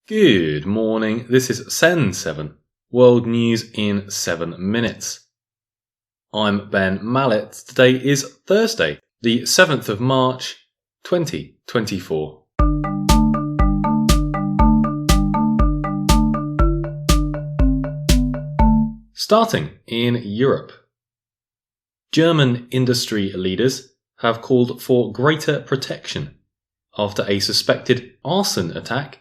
Good morning, this is Sen7, World News in 7 minutes. I'm Ben Mallett. Today is Thursday, the 7th of March, 2024. Starting in Europe. German industry leaders have called for greater protection after a suspected arson attack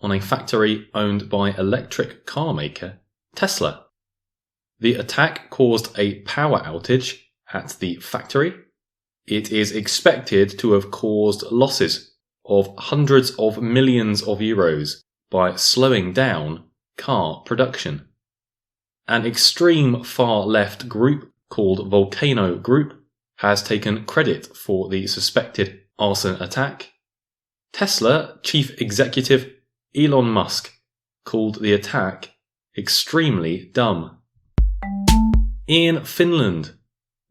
on a factory owned by electric car maker Tesla. The attack caused a power outage at the factory. It is expected to have caused losses of hundreds of millions of euros by slowing down car production. An extreme far-left group called Volcano Group has taken credit for the suspected arson attack. Tesla chief executive Elon Musk called the attack extremely dumb. In Finland,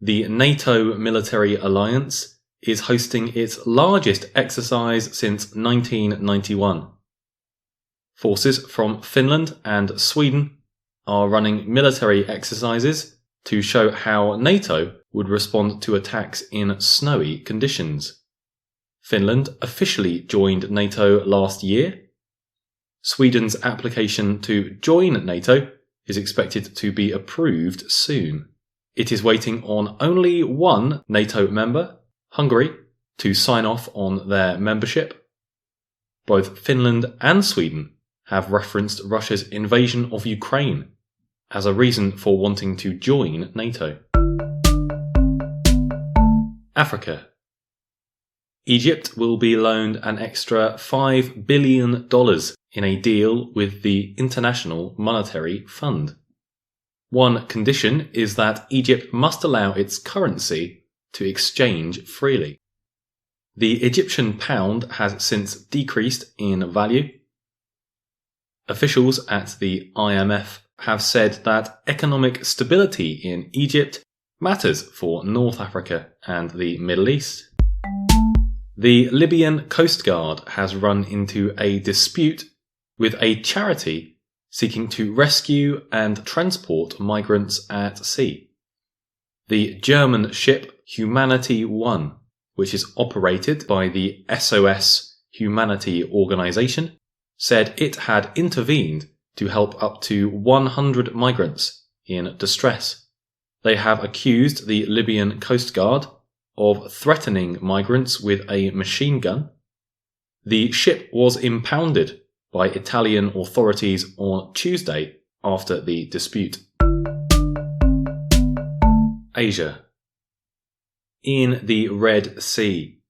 the NATO military alliance is hosting its largest exercise since 1991. Forces from Finland and Sweden are running military exercises to show how NATO would respond to attacks in snowy conditions. Finland officially joined NATO last year. Sweden's application to join NATO is expected to be approved soon. It is waiting on only one NATO member, Hungary, to sign off on their membership. Both Finland and Sweden have referenced Russia's invasion of Ukraine as a reason for wanting to join NATO. Africa. Egypt will be loaned an extra $5 billion in a deal with the International Monetary Fund. One condition is that Egypt must allow its currency to exchange freely. The Egyptian pound has since decreased in value. Officials at the IMF have said that economic stability in Egypt matters for North Africa and the Middle East. The Libyan Coast Guard has run into a dispute with a charity seeking to rescue and transport migrants at sea. The German ship Humanity 1, which is operated by the SOS Humanity organization, said it had intervened to help up to 100 migrants in distress. They have accused the Libyan Coast Guard of threatening migrants with a machine gun. The ship was impounded by Italian authorities on Tuesday after the dispute. Asia. In the Red Sea,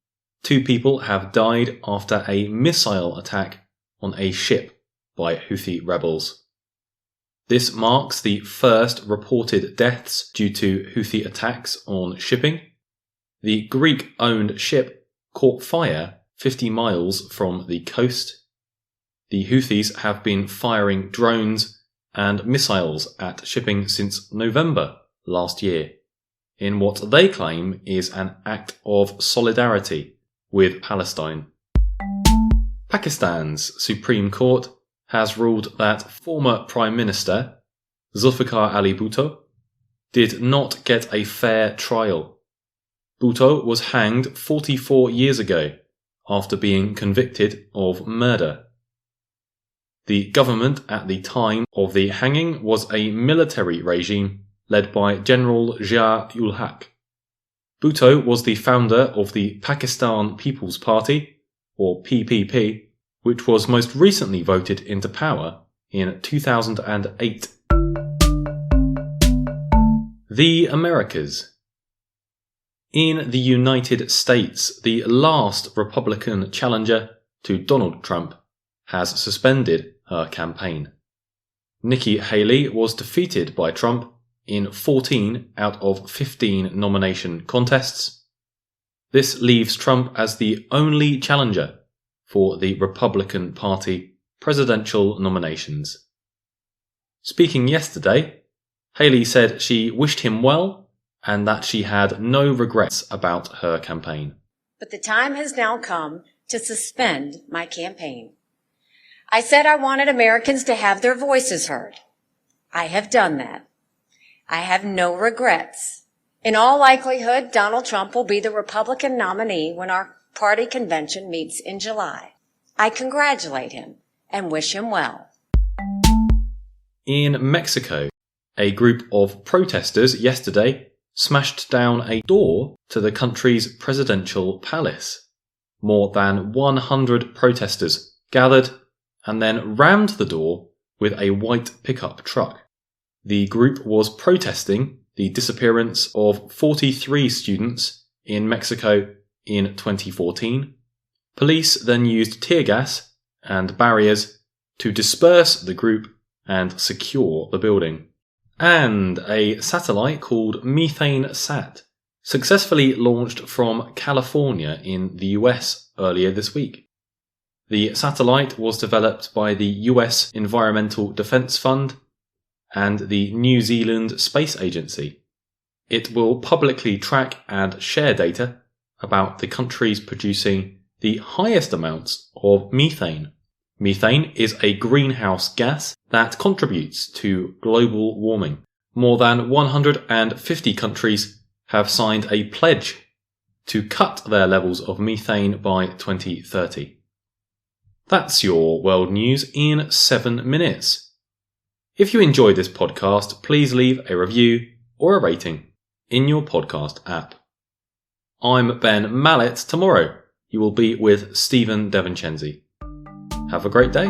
2 people have died after a missile attack on a ship by Houthi rebels. This marks the first reported deaths due to Houthi attacks on shipping. The Greek-owned ship caught fire 50 miles from the coast. The Houthis have been firing drones and missiles at shipping since November last year, in what they claim is an act of solidarity with Palestine. Pakistan's Supreme Court has ruled that former Prime Minister Zulfikar Ali Bhutto did not get a fair trial. Bhutto was hanged 44 years ago after being convicted of murder. The government at the time of the hanging was a military regime led by General Zia-ul-Haq. Bhutto was the founder of the Pakistan People's Party, or PPP, which was most recently voted into power in 2008. The Americas. In the United States, the last Republican challenger to Donald Trump has suspended her campaign. Nikki Haley was defeated by Trump in 14 out of 15 nomination contests. This leaves Trump as the only challenger for the Republican Party presidential nominations. Speaking yesterday, Haley said she wished him well and that she had no regrets about her campaign. But the time has now come to suspend my campaign. I said I wanted Americans to have their voices heard. I have done that. I have no regrets. In all likelihood, Donald Trump will be the Republican nominee when our party convention meets in July. I congratulate him and wish him well. In Mexico, a group of protesters yesterday smashed down a door to the country's presidential palace. More than 100 protesters gathered and then rammed the door with a white pickup truck. The group was protesting the disappearance of 43 students in Mexico in 2014. Police then used tear gas and barriers to disperse the group and secure the building. And a satellite called Methane successfully launched from California in the US earlier this week. The satellite was developed by the US Environmental Defense Fund and the New Zealand Space Agency. It will publicly track and share data about the countries producing the highest amounts of methane. Methane is a greenhouse gas that contributes to global warming. More than 150 countries have signed a pledge to cut their levels of methane by 2030. That's your world news in 7 minutes. If you enjoyed this podcast, please leave a review or a rating in your podcast app. I'm Ben Mallett. Tomorrow you will be with Stephen Devincenzi. Have a great day.